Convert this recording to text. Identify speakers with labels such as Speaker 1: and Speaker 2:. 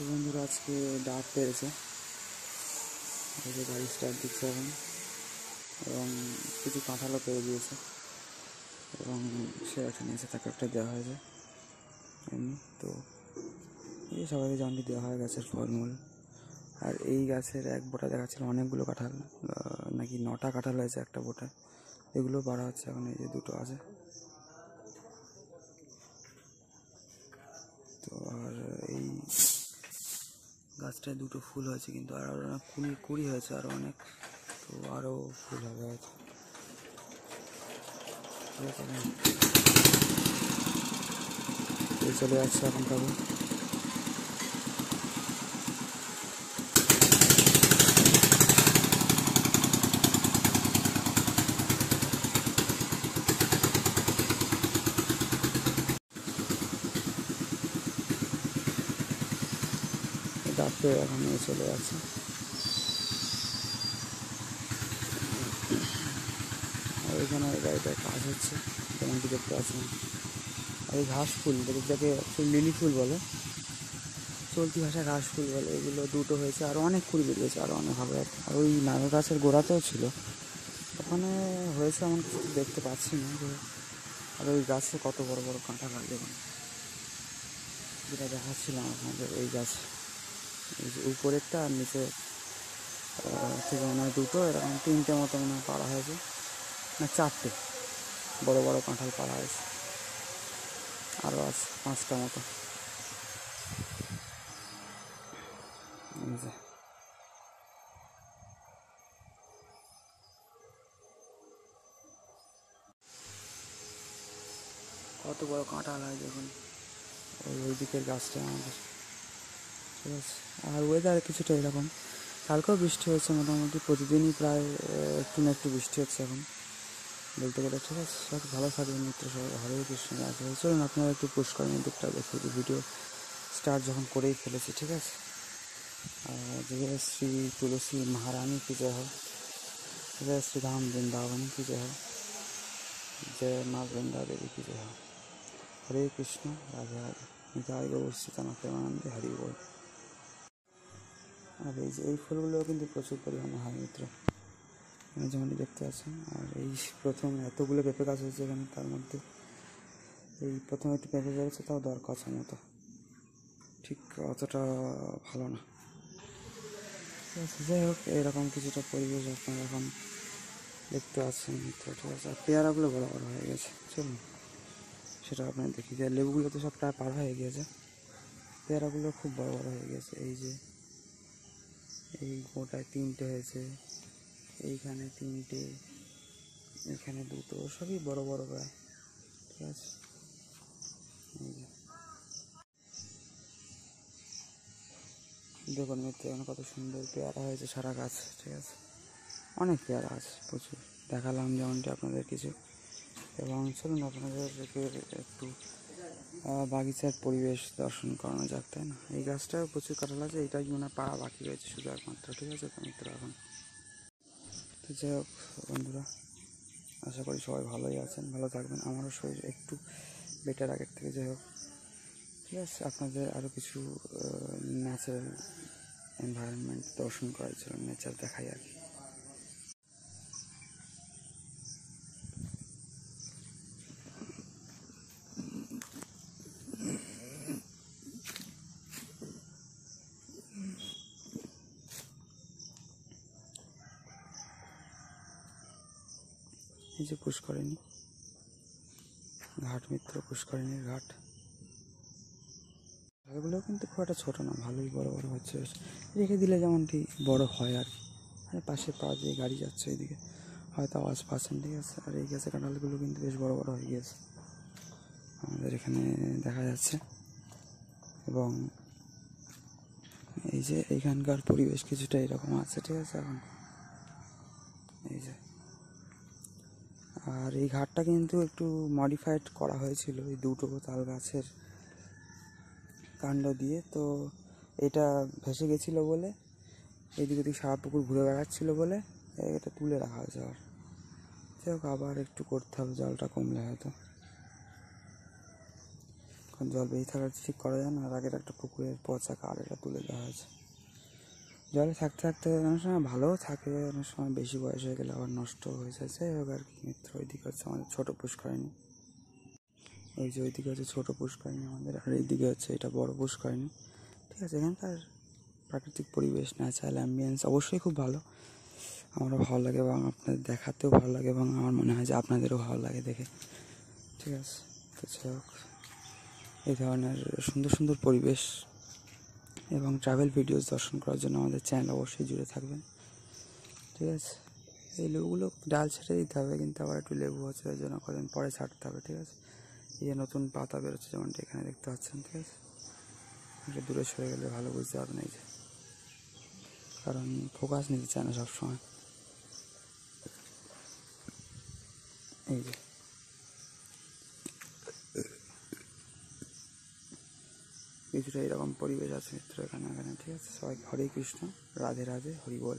Speaker 1: তো বন্ধুরা আজকে ডাব পেরেছে, গাড়ি স্টার্ট দিচ্ছে এখন, এবং কিছু কাঁঠালও পেরে দিয়েছে এবং সে একটা নিয়েছে, তাকে একটা দেওয়া হয়েছে এমনি। তো এই সবাইকে যেমনটি দেওয়া হয় গাছের ফলমূল। আর এই গাছের এক বোটা দেখাচ্ছিল অনেকগুলো কাঁঠাল, নাকি 9টা কাঁঠাল হয়েছে একটা বোটায়। এগুলো বাড়া হচ্ছে এখন, এই যে 2টো আছে। তো আর এই গাছটায় 2টো ফুল হয়েছে, কিন্তু আর অনেক কুড়ি হয়েছে আরও অনেক, তো আরও ফুল হবে হয়তো। চলে যাচ্ছে এখন তবে। ডাকতে এখন চলে যাচ্ছে। আর এখানে গাড়িটার কাজ হচ্ছে, যেমনটি দেখতে পাচ্ছেন। আর এই ঘাস ফুল, যাকে লিলি ফুল বলে, চলতি ভাষায় ঘাস ফুল বলে, এগুলো 2টো হয়েছে, আরও অনেক কুড়ি বেরিয়েছে, আরও অনেক হবে। আর ওই নারকেল গাছের গোড়াতেও ছিল, ওখানে হয়েছে এমন কিছু দেখতে পাচ্ছি না। আর ওই গাছে কত বড় বড় কাঁঠাল হয় দেখুন, যেটা দেখাচ্ছিলাম আপনাদের। এই গাছ, এই যে উপরেরটা আর নিচে থেকে মনে হয় 2টো, এরকম 3টে মতো মনে হয় পাড়া হয়েছে, না 4টে বড় বড় কাঁঠাল পাড়া হয়েছে, আরও আছে 5টা মতো। এই যে কত বড় কাঁঠাল হয় দেখুন, ওই দিকের গাছটা আমাদের। ঠিক আছে, আর ওয়েদার কিছুটা এরকম। কালকেও বৃষ্টি হয়েছে, মোটামুটি প্রতিদিনই প্রায় একটু না একটু বৃষ্টি হচ্ছে এখন বলতে গেলে। ঠিক আছে, সব ভালো থাকবেন মিত্র, সবাই হরে কৃষ্ণ। চলুন আপনারা একটু পুষ্করিণীর দিকটা দেখে দিই, ভিডিও স্টার্ট যখন করেই ফেলেছি। ঠিক আছে, जय श्री तुलसी महारानी की जय हो, जय श्री धाम वृंदावन की जय हो, जय माँ वृंदा देवी की जय हो। हरे कृष्ण राधे राधे, निताय गौर सीतानाथ प्रेमानंदे, हरि बोल। আর এই যে এই ফুলগুলো কিন্তু প্রচুর পরিমাণে হয় মিত্র, এখানে যেমনটি দেখতে পাচ্ছেন। আর এই প্রথম এতগুলো পেঁপে গাছ হয়েছে এখানে, তার মধ্যে এই প্রথম একটু পেঁপে বেরোচ্ছে, তাও দরকার মতো, ঠিক অতটা ভালো না। যাই হোক, এরকম কিছুটা পরিবেশ আপনারা এখন দেখতে পাচ্ছেন মিত্র। ঠিক আছে, আর পেয়ারাগুলো বড় বড় হয়ে গেছে, চলুন সেটা আপনার দেখি। যে লেবুগুলো তো সব প্রায় পার হয়ে গিয়েছে, পেয়ারাগুলো খুব বড় বড় হয়ে গেছে। এই যে এই গোটায় 3টে হয়েছে, এইখানে 3টে, এখানে 2টো, সবই বড় বড় প্রায়। ঠিক আছে, এই যে দেখুন মিত্র, এখন কত সুন্দর পেয়ারা হয়েছে সারা গাছ। ঠিক আছে, অনেক পেয়ারা আছে প্রচুর, দেখালাম যেমনটি আপনাদের কিছু। এবং চলুন আপনাদেরকে একটু বাগিচার পরিবেশ দর্শন করানো যাক, তাই না? এই গাছটাও প্রচুর কাঁঠাল আছে, এইটাই মনে হয় পাড়া বাকি রয়েছে শুধু একমাত্র। ঠিক আছে তো মিত্র, এখন তো যাই হোক বন্ধুরা, আশা করি সবাই ভালোই আছেন, ভালো থাকবেন। আমারও শরীর একটু বেটার আগের থেকে। যাই হোক, ঠিক আছে, আপনাদের আরও কিছু ন্যাচারাল এনভায়রনমেন্ট দর্শন করাই ছিল, নেচার দেখাই আর কি। এই যে পুষ্করিণী ঘাট মিত্র, পুষ্করিণীর ঘাট। এগুলো কিন্তু খুব একটা ছোটো না, ভালোই বড় বড় হচ্ছে, রেখে দিলে যেমনটি বড় হয় আর কি। আর পাশে পা দিয়ে গাড়ি যাচ্ছে ওইদিকে, হয়তো আওয়াজ পাচ্ছেন। ঠিক আছে, আর এই গাছের কাঁঠালগুলো কিন্তু বেশ বড় বড় হয়ে গিয়েছে, আমাদের এখানে দেখা যাচ্ছে। এবং এই যে এইখানকার পরিবেশ কিছুটা এরকম আছে। ঠিক আছে, এখন এই যে, আর এই ঘাটটা কিন্তু একটু মডিফাইড করা হয়েছিল এই 2টো তাল গাছের কাণ্ড দিয়ে। তো এটা ভেসে গেছিলো বলে, এইদিকে দিকে সারা পুকুর ঘুরে বেড়াচ্ছিলো বলে এটা তুলে রাখা হয়েছে। আর যাই হোক, আবার একটু করতে হবে, জলটা কমলে হয়তো। কারণ জল বেশি থাকার ঠিক করা যায় না। আর আগের একটা পুকুরের পচা কাঠ এটা তুলে দেওয়া হয়েছে। জলে থাকতে থাকতে অনেক সময় ভালোও থাকে, অনেক সময় বেশি বয়স হয়ে গেলে আবার নষ্ট হয়ে যায়। যাই হোক আর কি, মিত্র ওইদিকে হচ্ছে আমাদের ছোটো পুষ্করিণী, ওই যে ওইদিকে হচ্ছে ছোটো পুষ্করিণী আমাদের, আর এইদিকে হচ্ছে এটা বড় পুষ্করিণী। ঠিক আছে, এখানকার প্রাকৃতিক পরিবেশ, ন্যাচারাল অ্যাম্বিয়েন্স অবশ্যই খুব ভালো, আমারও ভালো লাগে এবং আপনাদের দেখাতেও ভালো লাগে এবং আমার মনে হয় যে আপনাদেরও ভালো লাগে দেখে। ঠিক আছে, তো যাই হোক, এই ধরনের সুন্দর সুন্দর পরিবেশ এবং ট্রাভেল ভিডিওস দর্শন করার জন্য আমাদের চ্যানেল অবশ্যই জুড়ে থাকবেন। ঠিক আছে, এই লেবুগুলো ডাল ছেড়ে দিতে হবে, কিন্তু আবার একটু লেবু হচ্ছে তার জন্য কদিন পরে ছাড়তে হবে। ঠিক আছে, এই যে নতুন পাতা বেরোচ্ছে যেমনটা এখানে দেখতে পাচ্ছেন। ঠিক আছে, একটু দূরে সরে গেলে ভালো বুঝতে পারবেন, এই যে, কারণ ফোকাস নিতে চায় না সবসময়। এই যে কিছুটা এরকম পরিবেশ আছে মিত্র এখানে। ঠিক আছে, সবাই হরে কৃষ্ণ, রাধে রাধে, হরি বল।